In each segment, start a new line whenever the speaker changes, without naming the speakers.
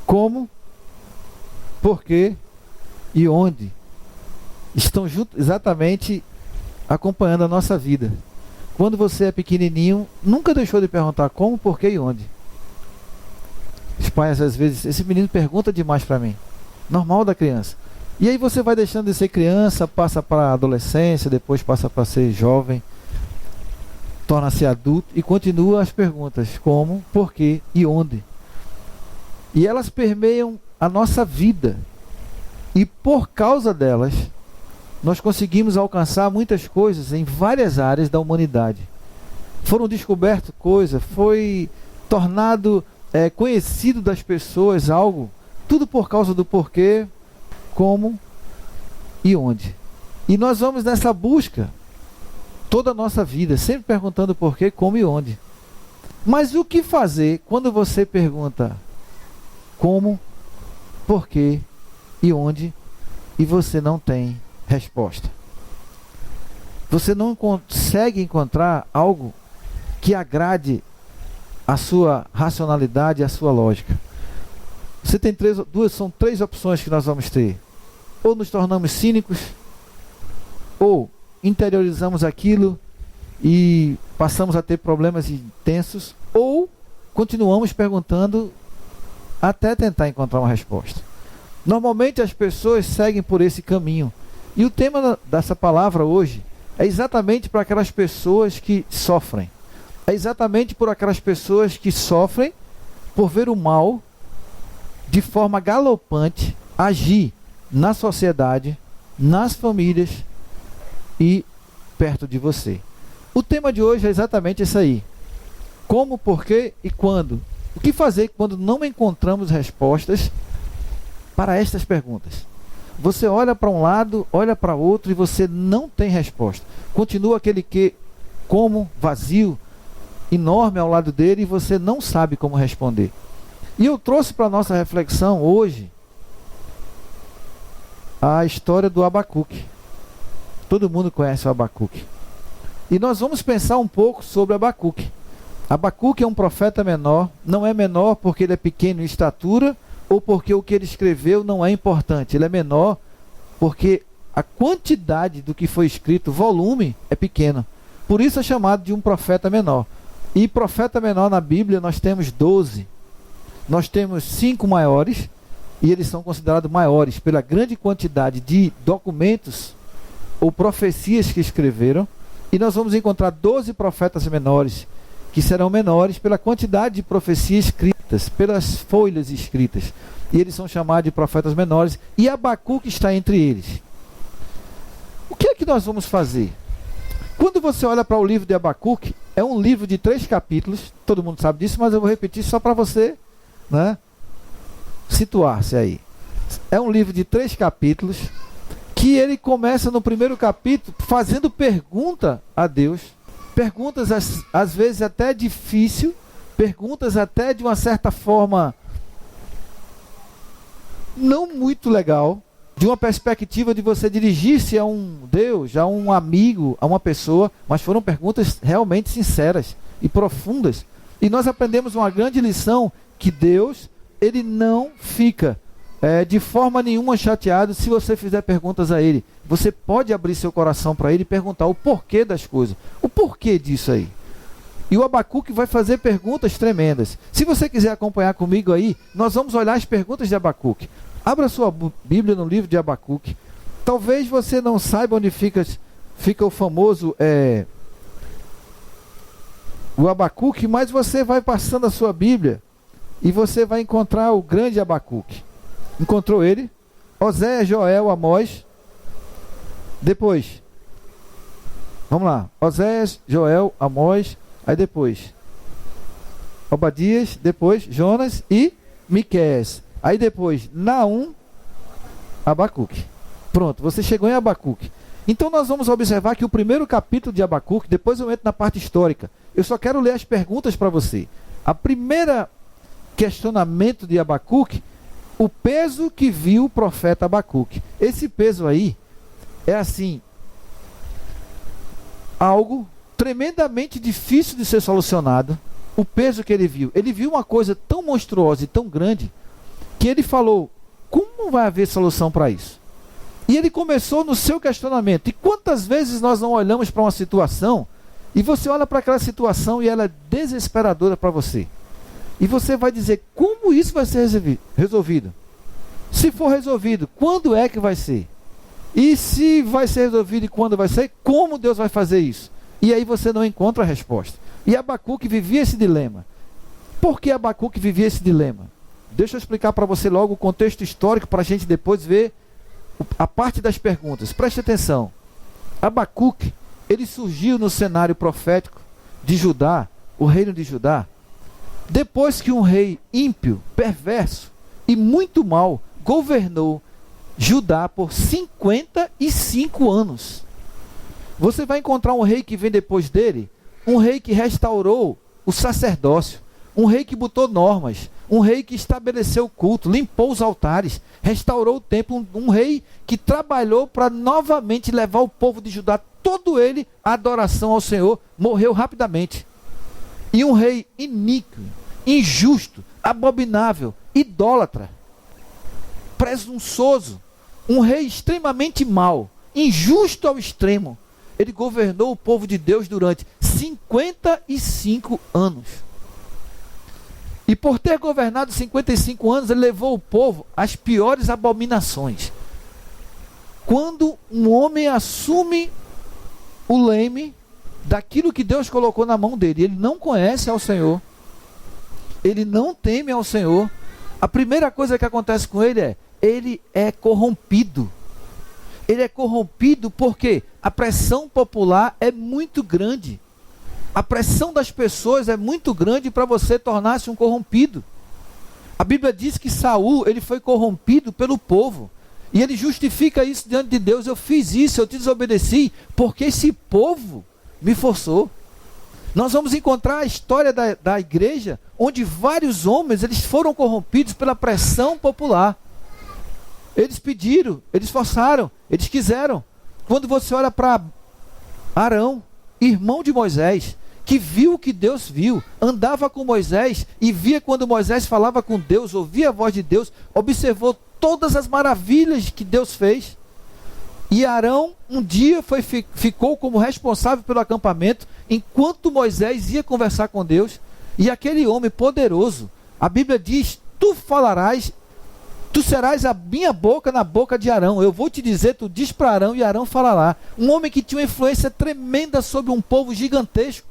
como, porquê e onde estão juntos, exatamente acompanhando a nossa vida. Quando você é pequenininho, nunca deixou de perguntar como, porquê e onde. Os pais às vezes, esse menino pergunta demais para mim. Normal da criança. E aí você vai deixando de ser criança, passa para a adolescência, depois passa para ser jovem, torna-se adulto e continua as perguntas como, porquê e onde. E elas permeiam a nossa vida. E por causa delas, nós conseguimos alcançar muitas coisas em várias áreas da humanidade. Foram descobertas coisas, foi tornado conhecido das pessoas algo, tudo por causa do porquê, como e onde. E nós vamos nessa busca toda a nossa vida, sempre perguntando porquê, como e onde. Mas o que fazer quando você pergunta como, porquê e onde e você não tem resposta? Você não consegue encontrar algo que agrade a sua racionalidade e a sua lógica. Você tem são três opções que nós vamos ter. Ou nos tornamos cínicos, ou interiorizamos aquilo e passamos a ter problemas intensos, ou continuamos perguntando até tentar encontrar uma resposta. Normalmente as pessoas seguem por esse caminho. E o tema dessa palavra hoje é exatamente para aquelas pessoas que sofrem. É exatamente por aquelas pessoas que sofrem por ver o mal de forma galopante agir na sociedade, nas famílias e perto de você. O tema de hoje é exatamente isso aí. Como, porquê e quando. O que fazer quando não encontramos respostas para estas perguntas? Você olha para um lado, olha para outro e você não tem resposta. Continua aquele como vazio, enorme ao lado dele e você não sabe como responder. E eu trouxe para a nossa reflexão hoje a história do Abacuque. Todo mundo conhece o Abacuque. E nós vamos pensar um pouco sobre Abacuque. Abacuque é um profeta menor, não é menor porque ele é pequeno em estatura ou porque o que ele escreveu não é importante. Ele é menor porque a quantidade do que foi escrito, o volume, é pequeno. Por isso é chamado de um profeta menor. E profeta menor na Bíblia nós temos 12. Nós temos 5 maiores, e eles são considerados maiores pela grande quantidade de documentos ou profecias que escreveram. E nós vamos encontrar 12 profetas menores, que serão menores pela quantidade de profecias escritas, pelas folhas escritas. E eles são chamados de profetas menores, e Abacuque está entre eles. O que é que nós vamos fazer? Quando você olha para o livro de Abacuque, é um livro de 3 capítulos, todo mundo sabe disso, mas eu vou repetir só para você, né, situar-se aí. É um livro de 3 capítulos, que ele começa no primeiro capítulo fazendo pergunta a Deus, perguntas às vezes até difícil, perguntas até de uma certa forma não muito legal, de uma perspectiva de você dirigir-se a um Deus, a um amigo, a uma pessoa, mas foram perguntas realmente sinceras e profundas. E nós aprendemos uma grande lição, que Deus, ele não fica de forma nenhuma chateado se você fizer perguntas a ele. Você pode abrir seu coração para ele e perguntar o porquê das coisas, o porquê disso aí. E o Abacuque vai fazer perguntas tremendas. Se você quiser acompanhar comigo aí, nós vamos olhar as perguntas de Abacuque. Abra sua Bíblia no livro de Abacuque. Talvez você não saiba onde fica o famoso o Abacuque, mas você vai passando a sua Bíblia e você vai encontrar o grande Abacuque. Encontrou ele? Oséias, Joel, Amós. Depois, vamos lá. Oséias, Joel, Amós. Aí depois, Obadias. Depois, Jonas e Miqueias. Aí depois, Naum, Abacuque. Pronto, você chegou em Abacuque. Então nós vamos observar que o primeiro capítulo de Abacuque, depois eu entro na parte histórica. Eu só quero ler as perguntas para você. A primeira questionamento de Abacuque, o peso que viu o profeta Abacuque. Esse peso aí é assim, algo tremendamente difícil de ser solucionado. O peso que ele viu uma coisa tão monstruosa e tão grande, que ele falou, como vai haver solução para isso? E ele começou no seu questionamento. E quantas vezes nós não olhamos para uma situação, e você olha para aquela situação e ela é desesperadora para você. E você vai dizer, como isso vai ser resolvido? Se for resolvido, quando é que vai ser? E se vai ser resolvido e quando vai ser, como Deus vai fazer isso? E aí você não encontra a resposta. E Abacuque vivia esse dilema. Por que Abacuque vivia esse dilema? Deixa eu explicar para você logo o contexto histórico para a gente depois ver a parte das perguntas. Preste atenção. Abacuque, ele surgiu no cenário profético de Judá, o reino de Judá, depois que um rei ímpio, perverso e muito mau governou Judá por 55 anos. Você vai encontrar um rei que vem depois dele, um rei que restaurou o sacerdócio, um rei que botou normas, um rei que estabeleceu o culto, limpou os altares, restaurou o templo, um rei que trabalhou para novamente levar o povo de Judá, todo ele, à adoração ao Senhor, morreu rapidamente. E um rei iníquo, injusto, abominável, idólatra, presunçoso, um rei extremamente mau, injusto ao extremo. Ele governou o povo de Deus durante 55 anos. E por ter governado 55 anos, ele levou o povo às piores abominações. Quando um homem assume o leme daquilo que Deus colocou na mão dele, ele não conhece ao Senhor, ele não teme ao Senhor, a primeira coisa que acontece com ele é corrompido. Ele é corrompido porque a pressão popular é muito grande. A pressão das pessoas é muito grande para você tornar-se um corrompido. A Bíblia diz que Saul, ele foi corrompido pelo povo. E ele justifica isso diante de Deus. Eu fiz isso, eu te desobedeci, porque esse povo me forçou. Nós vamos encontrar a história da igreja, onde vários homens, eles foram corrompidos pela pressão popular. Eles pediram, eles forçaram, eles quiseram. Quando você olha para Arão, irmão de Moisés, que viu o que Deus viu, andava com Moisés e via quando Moisés falava com Deus, ouvia a voz de Deus, observou todas as maravilhas que Deus fez. E Arão um dia ficou como responsável pelo acampamento, enquanto Moisés ia conversar com Deus. E aquele homem poderoso, a Bíblia diz, tu serás a minha boca na boca de Arão. Eu vou te dizer, tu diz para Arão e Arão falará. Um homem que tinha uma influência tremenda sobre um povo gigantesco,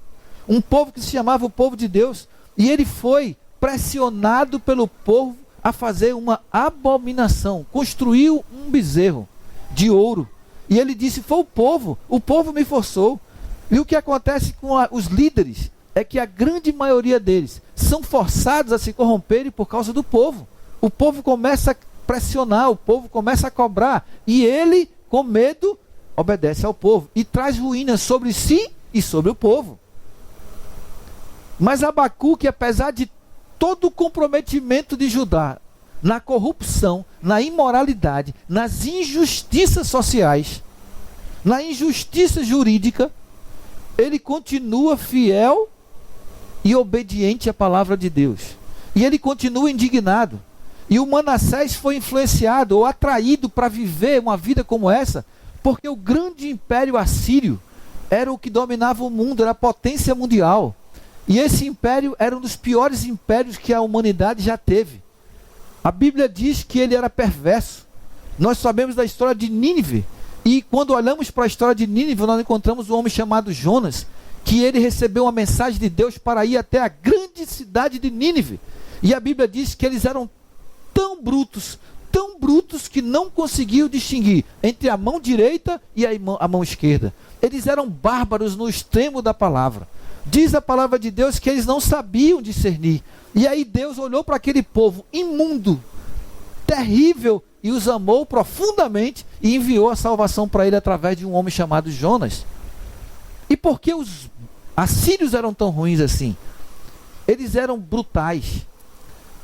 um povo que se chamava o povo de Deus. E ele foi pressionado pelo povo a fazer uma abominação. Construiu um bezerro de ouro. E ele disse, foi o povo me forçou. E o que acontece com os líderes é que a grande maioria deles são forçados a se corromperem por causa do povo. O povo começa a pressionar, o povo começa a cobrar. E ele, com medo, obedece ao povo. E traz ruína sobre si e sobre o povo. Mas Abacuque, apesar de todo o comprometimento de Judá, na corrupção, na imoralidade, nas injustiças sociais, na injustiça jurídica, ele continua fiel e obediente à palavra de Deus. E ele continua indignado. E o Manassés foi influenciado ou atraído para viver uma vida como essa, porque o grande império assírio era o que dominava o mundo, era a potência mundial. E esse império era um dos piores impérios que a humanidade já teve. A Bíblia diz que ele era perverso. Nós sabemos da história de Nínive. E quando olhamos para a história de Nínive, nós encontramos um homem chamado Jonas, que ele recebeu uma mensagem de Deus para ir até a grande cidade de Nínive. E a Bíblia diz que eles eram tão brutos que não conseguiam distinguir entre a mão direita e a mão esquerda. Eles eram bárbaros no extremo da palavra. Diz a palavra de Deus que eles não sabiam discernir. E aí Deus olhou para aquele povo imundo, terrível, e os amou profundamente e enviou a salvação para ele através de um homem chamado Jonas. E por que os assírios eram tão ruins assim? Eles eram brutais.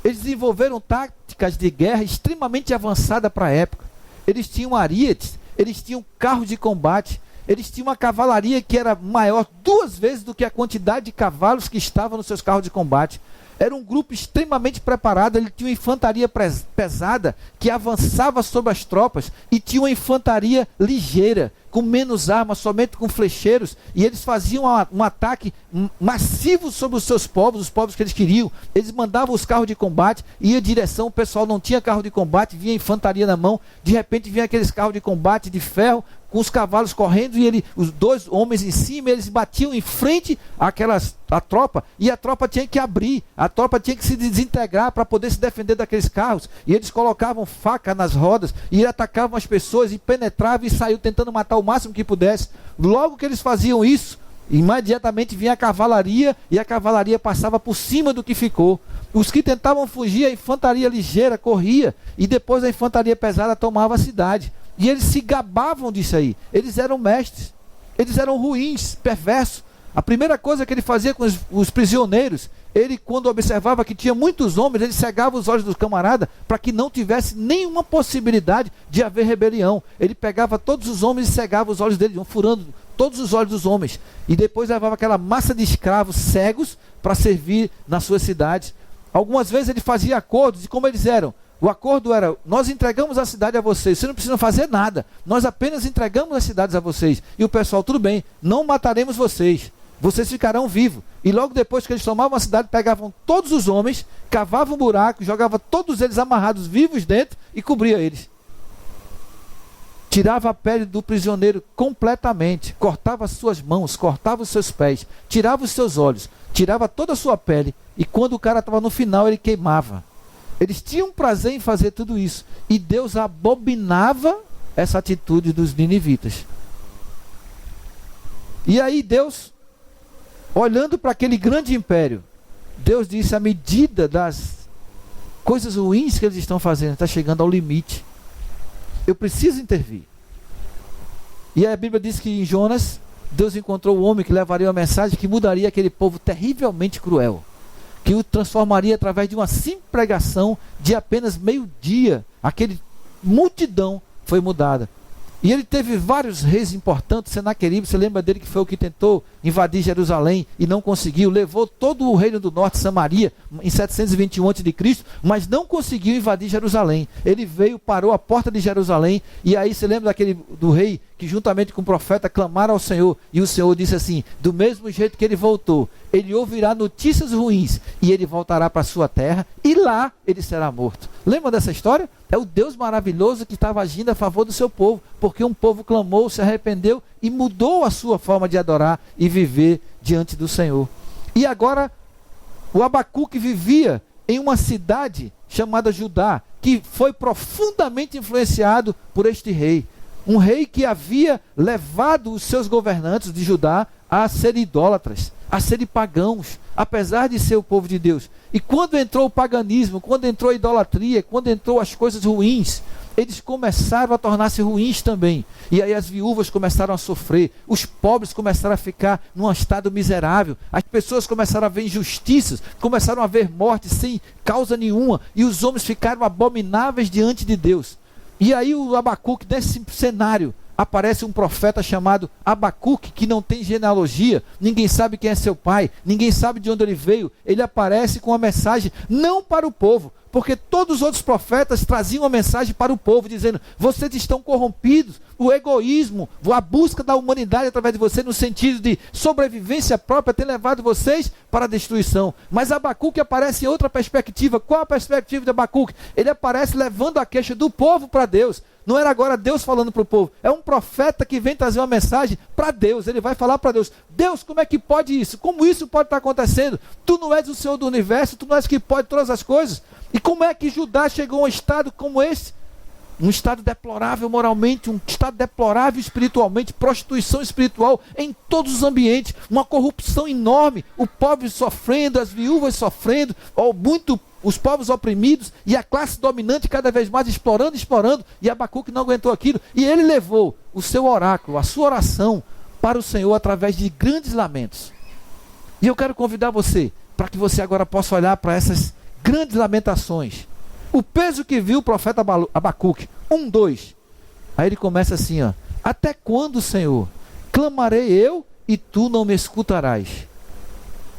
Eles desenvolveram táticas de guerra extremamente avançadas para a época. Eles tinham arietes, eles tinham carros de combate, eles tinham uma cavalaria que era maior 2 vezes do que a quantidade de cavalos que estavam nos seus carros de combate. Era um grupo extremamente preparado. Ele tinha uma infantaria pesada que avançava sobre as tropas e tinha uma infantaria ligeira, com menos armas, somente com flecheiros, e eles faziam um ataque massivo sobre os seus povos, os povos que eles queriam. Eles mandavam os carros de combate, ia em direção, o pessoal não tinha carro de combate, vinha a infantaria na mão, de repente vinha aqueles carros de combate de ferro, com os cavalos correndo, e os dois homens em cima, eles batiam em frente à tropa, e a tropa tinha que abrir, a tropa tinha que se desintegrar para poder se defender daqueles carros, e eles colocavam faca nas rodas, e atacavam as pessoas, e penetravam e saíam tentando matar o máximo que pudesse. Logo que eles faziam isso, imediatamente vinha a cavalaria, e a cavalaria passava por cima do que ficou. Os que tentavam fugir, a infantaria ligeira corria, e depois a infantaria pesada tomava a cidade. E eles se gabavam disso aí. Eles eram mestres. Eles eram ruins, perversos. A primeira coisa que ele fazia com os prisioneiros, ele, quando observava que tinha muitos homens, ele cegava os olhos dos camaradas para que não tivesse nenhuma possibilidade de haver rebelião. Ele pegava todos os homens e cegava os olhos deles, furando todos os olhos dos homens. E depois levava aquela massa de escravos cegos para servir nas suas cidades. Algumas vezes ele fazia acordos, e como eles eram? O acordo era: nós entregamos a cidade a vocês, vocês não precisam fazer nada, nós apenas entregamos as cidades a vocês. E o pessoal: tudo bem, não mataremos vocês, vocês ficarão vivos. E logo depois que eles tomavam a cidade, pegavam todos os homens, cavavam um buraco, jogavam todos eles amarrados vivos dentro e cobria eles. Tirava a pele do prisioneiro completamente, cortava as suas mãos, cortava os seus pés, tirava os seus olhos, tirava toda a sua pele, e quando o cara estava no final, ele queimava. Eles tinham prazer em fazer tudo isso, e Deus abominava essa atitude dos ninivitas. E aí Deus, olhando para aquele grande império, Deus disse: a medida das coisas ruins que eles estão fazendo está chegando ao limite, eu preciso intervir. E a Bíblia diz que em Jonas, Deus encontrou o homem que levaria uma mensagem que mudaria aquele povo terrivelmente cruel, que o transformaria através de uma simples pregação de apenas meio-dia. Aquele multidão foi mudada. E ele teve vários reis importantes. Senaqueribe, você lembra dele, que foi o que tentou invadir Jerusalém e não conseguiu, levou todo o reino do norte, Samaria, em 721 a.C., mas não conseguiu invadir Jerusalém. Ele veio, parou à porta de Jerusalém, e aí você lembra do rei que juntamente com o profeta clamaram ao Senhor, e o Senhor disse assim: do mesmo jeito que ele voltou, ele ouvirá notícias ruins, e ele voltará para a sua terra, e lá ele será morto. Lembra dessa história? É o Deus maravilhoso que estava agindo a favor do seu povo, porque um povo clamou, se arrependeu e mudou a sua forma de adorar e viver diante do Senhor. E agora, o Abacuque vivia em uma cidade chamada Judá, que foi profundamente influenciado por este rei. Um rei que havia levado os seus governantes de Judá a serem idólatras, a serem pagãos, apesar de ser o povo de Deus. E quando entrou o paganismo, quando entrou a idolatria, quando entrou as coisas ruins, eles começaram a tornar-se ruins também. E aí as viúvas começaram a sofrer, os pobres começaram a ficar num estado miserável, as pessoas começaram a ver injustiças, começaram a ver mortes sem causa nenhuma, e os homens ficaram abomináveis diante de Deus. E aí o Abacuque, nesse cenário, aparece um profeta chamado Abacuque, que não tem genealogia, ninguém sabe quem é seu pai, ninguém sabe de onde ele veio. Ele aparece com uma mensagem não para o povo, porque todos os outros profetas traziam uma mensagem para o povo, dizendo: vocês estão corrompidos, o egoísmo, a busca da humanidade através de vocês, no sentido de sobrevivência própria, tem levado vocês para a destruição. Mas Abacuque aparece em outra perspectiva. Qual a perspectiva de Abacuque? Ele aparece levando a queixa do povo para Deus. Não era agora Deus falando para o povo, é um profeta que vem trazer uma mensagem para Deus. Ele vai falar para Deus: Deus, como é que pode isso? Como isso pode estar acontecendo? Tu não és o Senhor do universo, tu não és que pode todas as coisas. E como é que Judá chegou a um estado como esse? Um estado deplorável moralmente, um estado deplorável espiritualmente, prostituição espiritual em todos os ambientes, uma corrupção enorme, o pobre sofrendo, as viúvas sofrendo, os povos oprimidos, e a classe dominante cada vez mais explorando, e Abacuque não aguentou aquilo, e ele levou o seu oráculo, a sua oração para o Senhor através de grandes lamentos. E eu quero convidar você, para que você agora possa olhar para essas grandes lamentações, o peso que viu o profeta Abacuque. 2. Aí ele começa assim, ó: até quando, Senhor, clamarei eu e tu não me escutarás?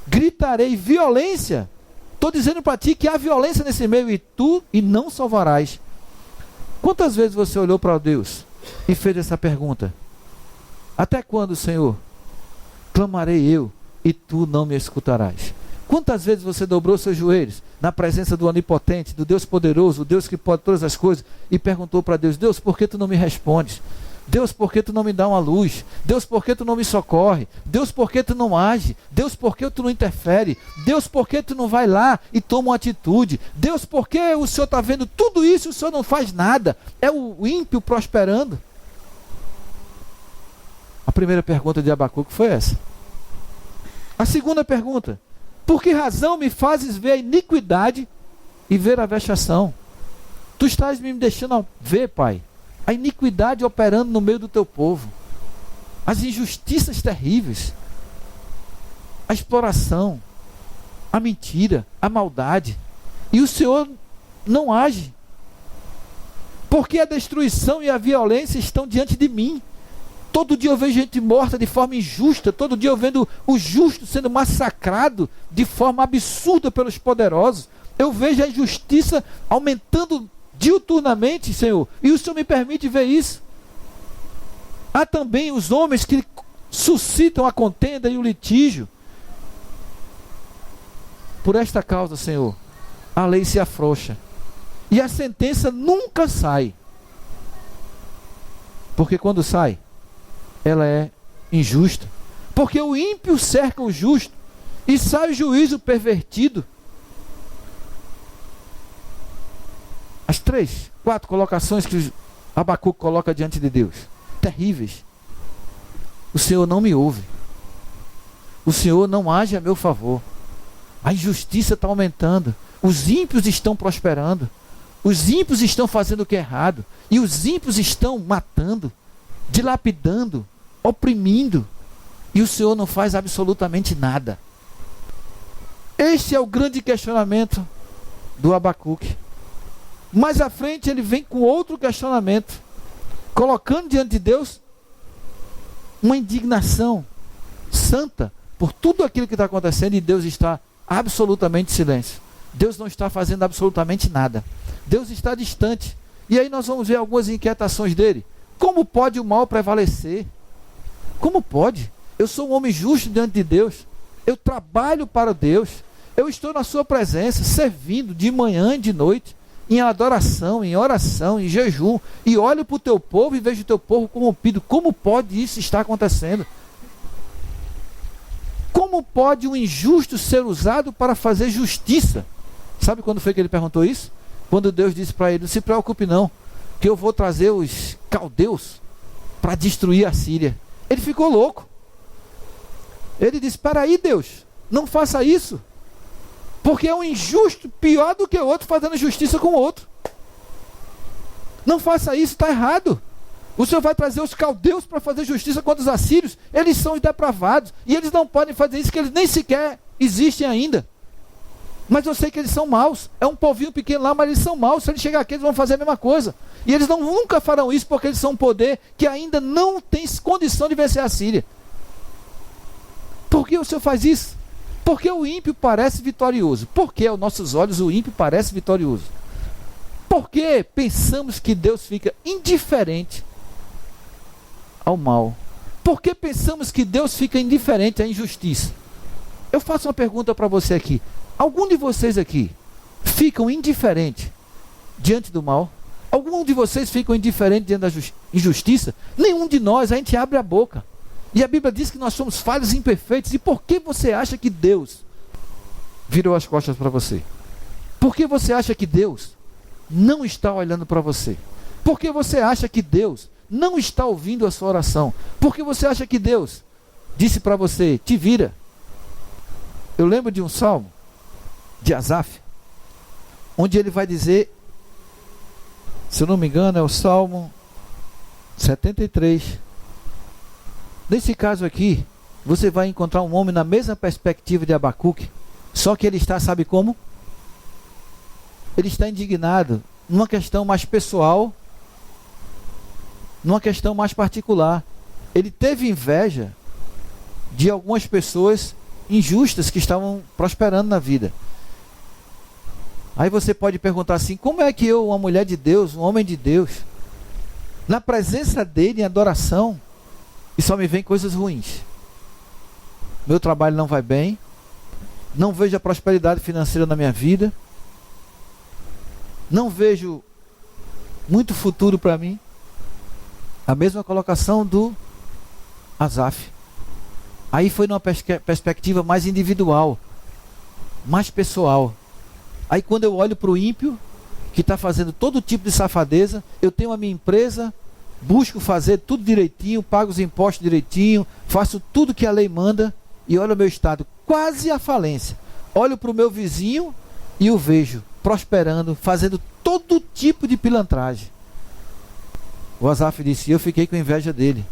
Gritarei violência Estou dizendo para ti que há violência nesse meio e não salvarás. Quantas vezes você olhou para Deus e fez essa pergunta? Até quando, Senhor, clamarei eu e tu não me escutarás? Quantas vezes você dobrou seus joelhos na presença do Onipotente, do Deus poderoso, o Deus que pode todas as coisas, e perguntou para Deus: Deus, por que tu não me respondes? Deus, por que tu não me dá uma luz? Deus, por que tu não me socorre? Deus, por que tu não age? Deus, por que tu não interfere? Deus, por que tu não vai lá e toma uma atitude? Deus, por que o Senhor está vendo tudo isso e o Senhor não faz nada? É o ímpio prosperando. A primeira pergunta de Abacuque foi essa. A segunda pergunta: por que razão me fazes ver a iniquidade e ver a vexação? Tu estás me deixando ver, Pai, a iniquidade operando no meio do teu povo, as injustiças terríveis, a exploração, a mentira, a maldade, e o Senhor não age, porque a destruição e a violência estão diante de mim. Todo dia eu vejo gente morta de forma injusta, todo dia eu vendo o justo sendo massacrado de forma absurda pelos poderosos. Eu vejo a injustiça aumentando diuturnamente, Senhor, e o Senhor me permite ver isso. Há também os homens que suscitam a contenda e o litígio. Por esta causa, Senhor, a lei se afrouxa e a sentença nunca sai, porque quando sai, ela é injusta, porque o ímpio cerca o justo e sai o juízo pervertido. As 3, 4 colocações que Abacuque coloca diante de Deus, terríveis. O Senhor não me ouve, o Senhor não age a meu favor, a injustiça está aumentando, os ímpios estão prosperando, os ímpios estão fazendo o que é errado, e os ímpios estão matando, dilapidando, oprimindo, e o Senhor não faz absolutamente nada. Este é o grande questionamento do Abacuque. Mais à frente ele vem com outro questionamento, colocando diante de Deus uma indignação santa por tudo aquilo que está acontecendo, e Deus está absolutamente em silêncio. Deus não está fazendo absolutamente nada. Deus está distante. E aí nós vamos ver algumas inquietações dele. Como pode o mal prevalecer? Como pode? Eu sou um homem justo diante de Deus. Eu trabalho para Deus. Eu estou na sua presença, servindo de manhã e de noite, em adoração, em oração, em jejum. E olho para o teu povo e vejo o teu povo corrompido. Como pode isso estar acontecendo? Como pode um injusto ser usado para fazer justiça? Sabe quando foi que ele perguntou isso? Quando Deus disse para ele: não se preocupe não, que eu vou trazer os caldeus para destruir a Síria. Ele ficou louco. Ele disse: espera aí, Deus, não faça isso, porque é um injusto pior do que o outro fazendo justiça com o outro. Não faça isso, está errado. O Senhor vai trazer os caldeus para fazer justiça contra os assírios. Eles são os depravados, e eles não podem fazer isso, que eles nem sequer existem ainda. Mas eu sei que eles são maus. É um povinho pequeno lá, mas eles são maus. Se eles chegar aqui, eles vão fazer a mesma coisa. E eles nunca farão isso, porque eles são um poder que ainda não tem condição de vencer a Síria. Por que o Senhor faz isso? Porque o ímpio parece vitorioso. Por que aos nossos olhos o ímpio parece vitorioso? Por que pensamos que Deus fica indiferente ao mal? Por que pensamos que Deus fica indiferente à injustiça? Eu faço uma pergunta para você aqui. Algum de vocês aqui ficam indiferentes diante do mal? Algum de vocês ficam indiferentes diante da injustiça? Nenhum de nós, a gente abre a boca. E a Bíblia diz que nós somos falhos e imperfeitos. E por que você acha que Deus virou as costas para você? Por que você acha que Deus não está olhando para você? Por que você acha que Deus não está ouvindo a sua oração? Por que você acha que Deus disse para você: te vira? Eu lembro de um salmo de Asaf, onde ele vai dizer, se eu não me engano é o Salmo 73. Nesse caso aqui, você vai encontrar um homem na mesma perspectiva de Abacuque, só que ele está, sabe como? Ele está indignado numa questão mais pessoal, numa questão mais particular. Ele teve inveja de algumas pessoas injustas que estavam prosperando na vida. Aí você pode perguntar assim, como é que eu, uma mulher de Deus, um homem de Deus, na presença dele, em adoração, e só me vem coisas ruins? Meu trabalho não vai bem, não vejo a prosperidade financeira na minha vida, não vejo muito futuro para mim. A mesma colocação do Asaf. Aí foi numa perspectiva mais individual, mais pessoal. Aí quando eu olho para o ímpio, que está fazendo todo tipo de safadeza, eu tenho a minha empresa, busco fazer tudo direitinho, pago os impostos direitinho, faço tudo que a lei manda, e olho o meu estado, quase à falência. Olho para o meu vizinho e o vejo prosperando, fazendo todo tipo de pilantragem. O Asaf disse, eu fiquei com inveja dele.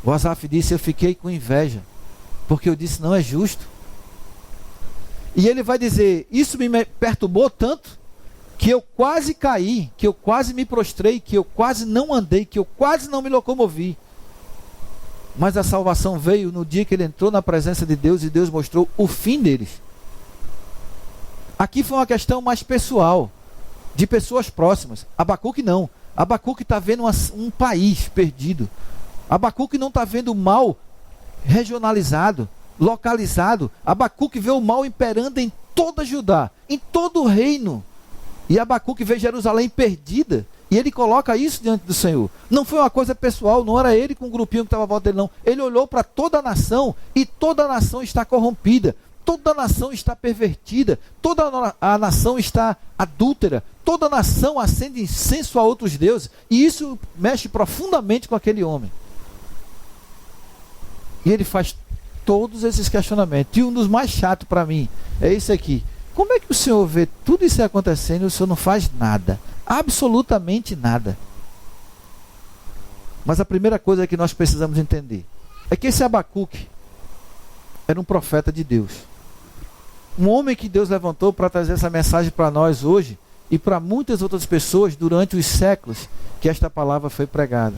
O Asaf disse, eu fiquei com inveja, porque eu disse, não é justo. E ele vai dizer, isso me perturbou tanto, que eu quase caí, que eu quase me prostrei, que eu quase não andei, que eu quase não me locomovi. Mas a salvação veio no dia que ele entrou na presença de Deus, e Deus mostrou o fim deles. Aqui foi uma questão mais pessoal, de pessoas próximas. Abacuque não. Abacuque está vendo um país perdido. Abacuque não está vendo o mal regionalizado, localizado. Abacuque vê o mal imperando em toda Judá, em todo o reino. E Abacuque vê Jerusalém perdida, e ele coloca isso diante do Senhor. Não foi uma coisa pessoal, não era ele com um grupinho que estava à volta dele, não. Ele olhou para toda a nação, e toda a nação está corrompida, toda a nação está pervertida, toda a nação está adúltera, toda a nação acende incenso a outros deuses, e isso mexe profundamente com aquele homem. E ele faz todos esses questionamentos. E um dos mais chatos para mim é esse aqui. Como é que o Senhor vê tudo isso acontecendo e o Senhor não faz nada? Absolutamente nada. Mas a primeira coisa que nós precisamos entender é que esse Abacuque era um profeta de Deus. Um homem que Deus levantou para trazer essa mensagem para nós hoje e para muitas outras pessoas durante os séculos que esta palavra foi pregada.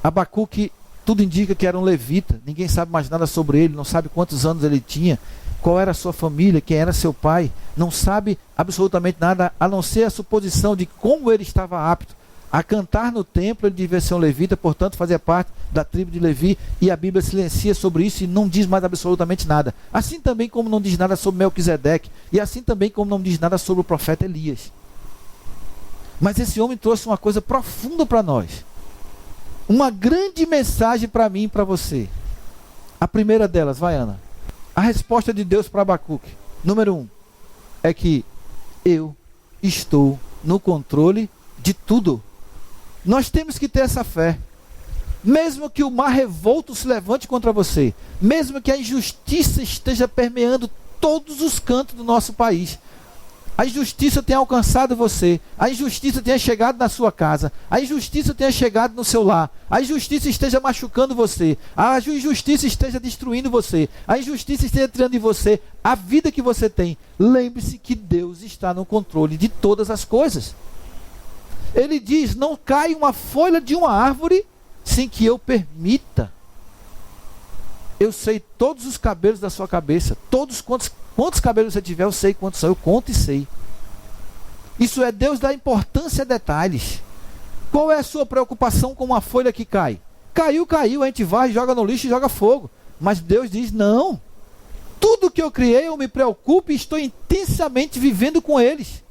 Abacuque, tudo indica que era um levita, ninguém sabe mais nada sobre ele, não sabe quantos anos ele tinha, qual era a sua família, quem era seu pai, não sabe absolutamente nada, a não ser a suposição de como ele estava apto a cantar no templo. Ele devia ser um levita, portanto fazia parte da tribo de Levi, e a Bíblia silencia sobre isso e não diz mais absolutamente nada. Assim também como não diz nada sobre Melquisedeque, e assim também como não diz nada sobre o profeta Elias. Mas esse homem trouxe uma coisa profunda para nós, uma grande mensagem para mim e para você. A primeira delas, vai Ana. A resposta de Deus para Abacuque, número 1, é que eu estou no controle de tudo. Nós temos que ter essa fé. Mesmo que o mar revolto se levante contra você, mesmo que a injustiça esteja permeando todos os cantos do nosso país, a injustiça tenha alcançado você, a injustiça tenha chegado na sua casa, a injustiça tenha chegado no seu lar, a injustiça esteja machucando você, a injustiça esteja destruindo você, a injustiça esteja tirando de você a vida que você tem, lembre-se que Deus está no controle de todas as coisas. Ele diz, não cai uma folha de uma árvore sem que eu permita. Eu sei todos os cabelos da sua cabeça, quantos cabelos você tiver, eu sei quantos são, eu conto e sei. Isso é Deus dar importância a detalhes. Qual é a sua preocupação com uma folha que cai? Caiu, a gente vai, joga no lixo e joga fogo. Mas Deus diz, não. Tudo que eu criei, eu me preocupo e estou intensamente vivendo com eles.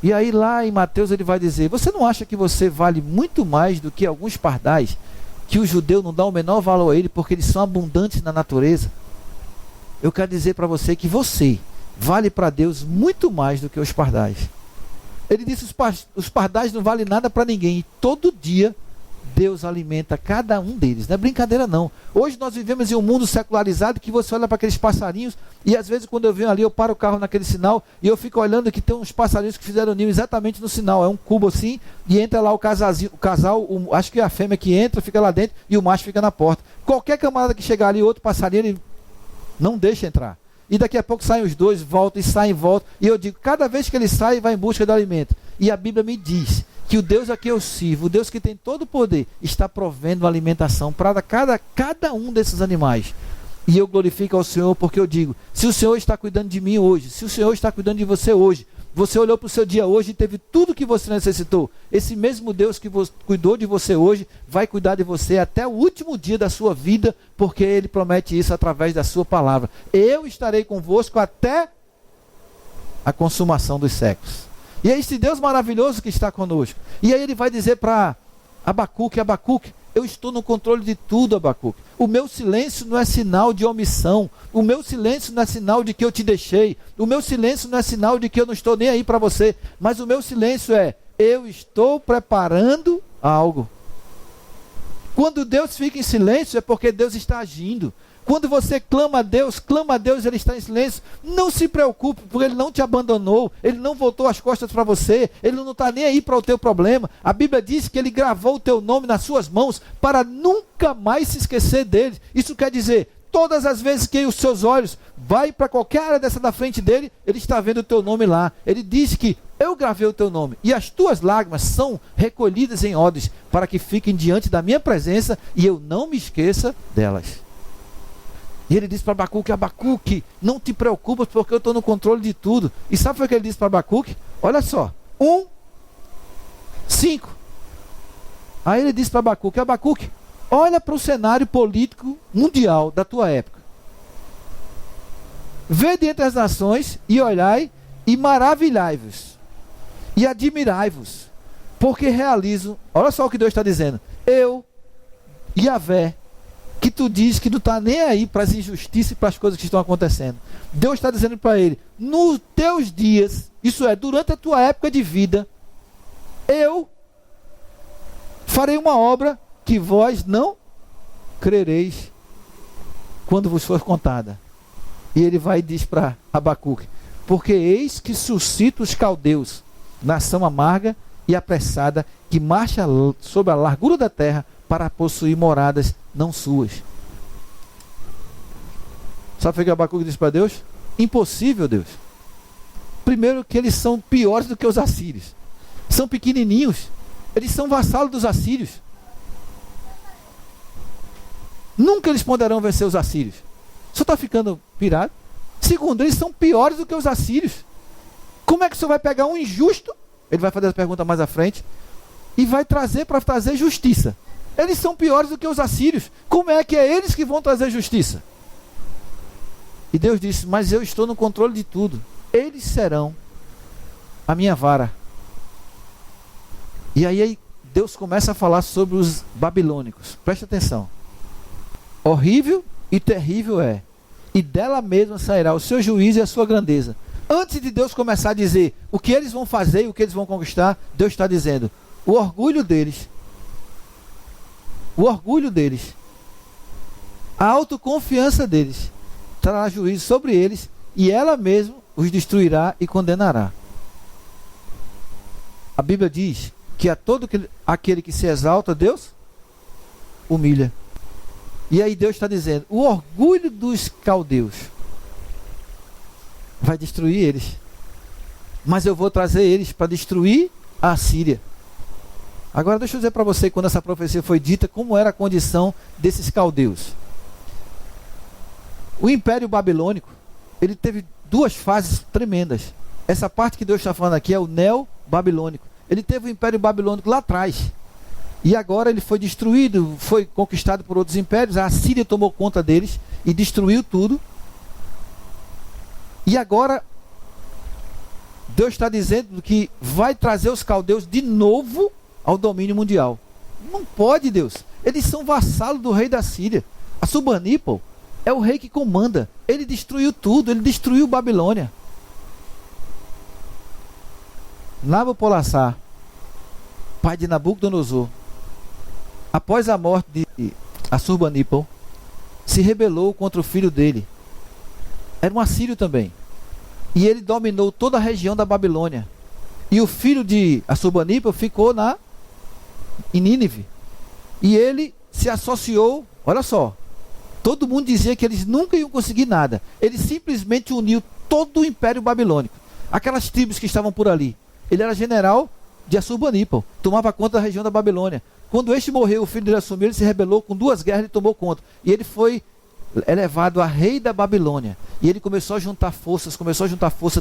E aí lá em Mateus ele vai dizer, você não acha que você vale muito mais do que alguns pardais, que o judeu não dá o menor valor a ele, porque eles são abundantes na natureza? Eu quero dizer para você que você vale para Deus muito mais do que os pardais. Ele disse, os pardais não valem nada para ninguém, e todo dia Deus alimenta cada um deles. Não é brincadeira não. Hoje nós vivemos em um mundo secularizado que você olha para aqueles passarinhos, e às vezes quando eu venho ali, eu paro o carro naquele sinal, e eu fico olhando que tem uns passarinhos que fizeram ninho exatamente no sinal. É um cubo assim, e entra lá o casal, acho que é a fêmea que entra, fica lá dentro, e o macho fica na porta. Qualquer camarada que chegar ali, outro passarinho, ele não deixa entrar. E daqui a pouco saem os dois, voltam e saem, voltam. E eu digo, cada vez que ele sai, vai em busca do alimento. E a Bíblia me diz que o Deus a quem eu sirvo, o Deus que tem todo o poder, está provendo alimentação para cada um desses animais. E eu glorifico ao Senhor porque eu digo, se o Senhor está cuidando de mim hoje, se o Senhor está cuidando de você hoje, você olhou para o seu dia hoje e teve tudo que você necessitou. Esse mesmo Deus que cuidou de você hoje, vai cuidar de você até o último dia da sua vida, porque Ele promete isso através da sua palavra. Eu estarei convosco até a consumação dos séculos. E é esse Deus maravilhoso que está conosco. E aí Ele vai dizer para Abacuque, Abacuque, eu estou no controle de tudo, Abacuque. O meu silêncio não é sinal de omissão. O meu silêncio não é sinal de que eu te deixei. O meu silêncio não é sinal de que eu não estou nem aí para você. Mas o meu silêncio é, eu estou preparando algo. Quando Deus fica em silêncio é porque Deus está agindo. Quando você clama a Deus, Ele está em silêncio. Não se preocupe, porque Ele não te abandonou. Ele não voltou as costas para você. Ele não está nem aí para o teu problema. A Bíblia diz que Ele gravou o teu nome nas suas mãos para nunca mais se esquecer dele. Isso quer dizer, todas as vezes que os seus olhos vai para qualquer área dessa da frente dele, Ele está vendo o teu nome lá. Ele diz que eu gravei o teu nome e as tuas lágrimas são recolhidas em odres para que fiquem diante da minha presença e eu não me esqueça delas. E ele disse para Abacuque, Abacuque, não te preocupes porque eu estou no controle de tudo. E sabe o que ele disse para Abacuque? Olha só, 1:5. Aí ele disse para Abacuque, Abacuque, olha para o cenário político mundial da tua época. Vede entre as nações e olhai e maravilhai-vos e admirai-vos, porque realizo, olha só o que Deus está dizendo, eu, Yahvé, que tu diz que não está nem aí para as injustiças e para as coisas que estão acontecendo. Deus está dizendo para ele, nos teus dias, isso é, durante a tua época de vida, eu farei uma obra que vós não crereis quando vos for contada. E ele vai e diz para Abacuque, porque eis que suscita os caldeus, nação amarga e apressada, que marcha sobre a largura da terra, para possuir moradas não suas. Sabe o que Abacuque disse para Deus? Impossível, Deus. Primeiro que eles são piores do que os assírios. São pequenininhos. Eles são vassalos dos assírios. Nunca eles poderão vencer os assírios. Só está ficando pirado. Segundo, eles são piores do que os assírios. Como é que o senhor vai pegar um injusto? Ele vai fazer a pergunta mais à frente. E vai trazer para trazer justiça. Eles são piores do que os assírios. Como é que é eles que vão trazer justiça? E Deus disse, mas eu estou no controle de tudo. Eles serão a minha vara. E aí Deus começa a falar sobre os babilônicos. Preste atenção. Horrível e terrível é, e dela mesma sairá o seu juízo e a sua grandeza. Antes de Deus começar a dizer o que eles vão fazer e o que eles vão conquistar, Deus está dizendo, o orgulho deles, a autoconfiança deles, trará juízo sobre eles, e ela mesma os destruirá e condenará. A Bíblia diz que a todo aquele que se exalta, Deus humilha. E aí Deus está dizendo, o orgulho dos caldeus vai destruir eles, mas eu vou trazer eles para destruir a Síria. Agora deixa eu dizer para você, quando essa profecia foi dita, como era a condição desses caldeus. O Império Babilônico, ele teve duas fases tremendas. Essa parte que Deus está falando aqui é o Neo-Babilônico. Ele teve o Império Babilônico lá atrás. E agora ele foi destruído, foi conquistado por outros impérios. A Síria tomou conta deles e destruiu tudo. E agora Deus está dizendo que vai trazer os caldeus de novo ao domínio mundial. Não pode, Deus. Eles são vassalos do rei da Síria. Assurbanipal é o rei que comanda. Ele destruiu tudo. Ele destruiu Babilônia. Nabopolassar, pai de Nabucodonosor, após a morte de Assurbanipal, se rebelou contra o filho dele. Era um assírio também. E ele dominou toda a região da Babilônia. E o filho de Assurbanipal ficou em Nínive. E ele se associou, olha só, todo mundo dizia que eles nunca iam conseguir nada. Ele simplesmente uniu todo o Império Babilônico. Aquelas tribos que estavam por ali. Ele era general de Assurbanipal, tomava conta da região da Babilônia. Quando este morreu, o filho dele assumiu, ele se rebelou, com 2 guerras ele tomou conta. E ele foi é levado a rei da Babilônia. E ele começou a juntar forças,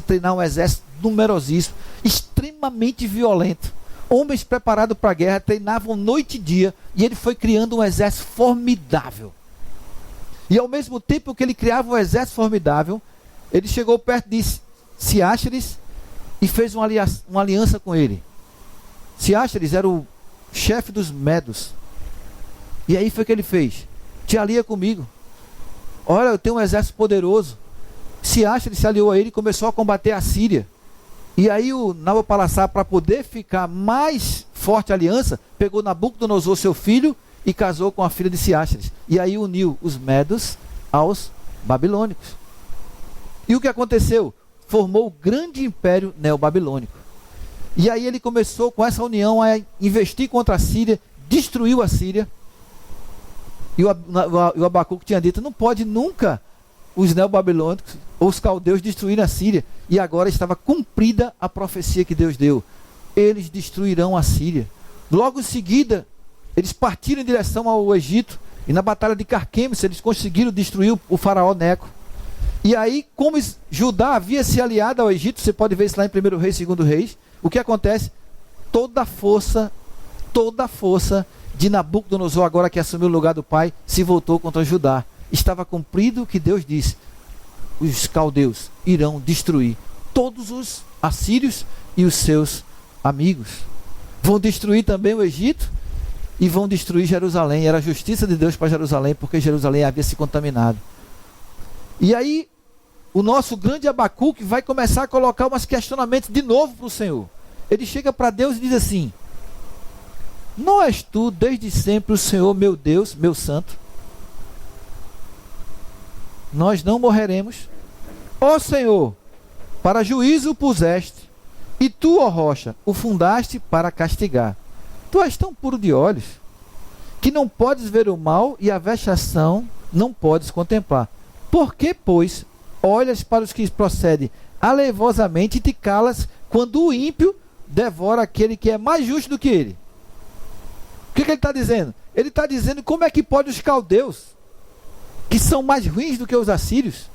treinar um exército numerosíssimo, extremamente violento. Homens preparados para a guerra, treinavam noite e dia, e ele foi criando um exército formidável. E ao mesmo tempo que ele criava um exército formidável, ele chegou perto de Ciáxares e fez uma aliança com ele. Ciáxares era o chefe dos medos. E aí foi o que ele fez: te alia comigo. Olha, eu tenho um exército poderoso. Ciáxares se aliou a ele e começou a combater a Síria. E aí o Nabopolassar, para poder ficar mais forte a aliança, pegou Nabucodonosor, seu filho, e casou com a filha de Ciáxares. E aí uniu os medos aos babilônicos. E o que aconteceu? Formou o grande império neobabilônico. E aí ele começou com essa união a investir contra a Síria, destruiu a Síria. E o Abacuque tinha dito: não pode nunca os neobabilônicos ou os caldeus destruírem a Síria. E agora estava cumprida a profecia que Deus deu: eles destruirão a Síria. Logo em seguida, eles partiram em direção ao Egito, e na batalha de Carquemis eles conseguiram destruir o faraó Neco. E aí, como Judá havia se aliado ao Egito, você pode ver isso lá em 1 Reis, 2 Reis, o que acontece? Toda a força de Nabucodonosor, agora que assumiu o lugar do pai, se voltou contra Judá. Estava cumprido o que Deus disse: os caldeus irão destruir todos os assírios e os seus amigos. Vão destruir também o Egito e vão destruir Jerusalém. Era a justiça de Deus para Jerusalém, porque Jerusalém havia se contaminado. E aí, o nosso grande Abacuque vai começar a colocar umas questionamentos de novo para o Senhor. Ele chega para Deus e diz assim: não és tu desde sempre o Senhor meu Deus, meu santo? Nós não morreremos. Ó Senhor, para juízo o puseste, e tu, ó rocha, o fundaste para castigar. Tu és tão puro de olhos, que não podes ver o mal, e a vexação não podes contemplar. Por que, pois, olhas para os que procedem alevosamente e te calas, quando o ímpio devora aquele que é mais justo do que ele? O que ele está dizendo? Ele está dizendo: como é que pode os caldeus, que são mais ruins do que os assírios,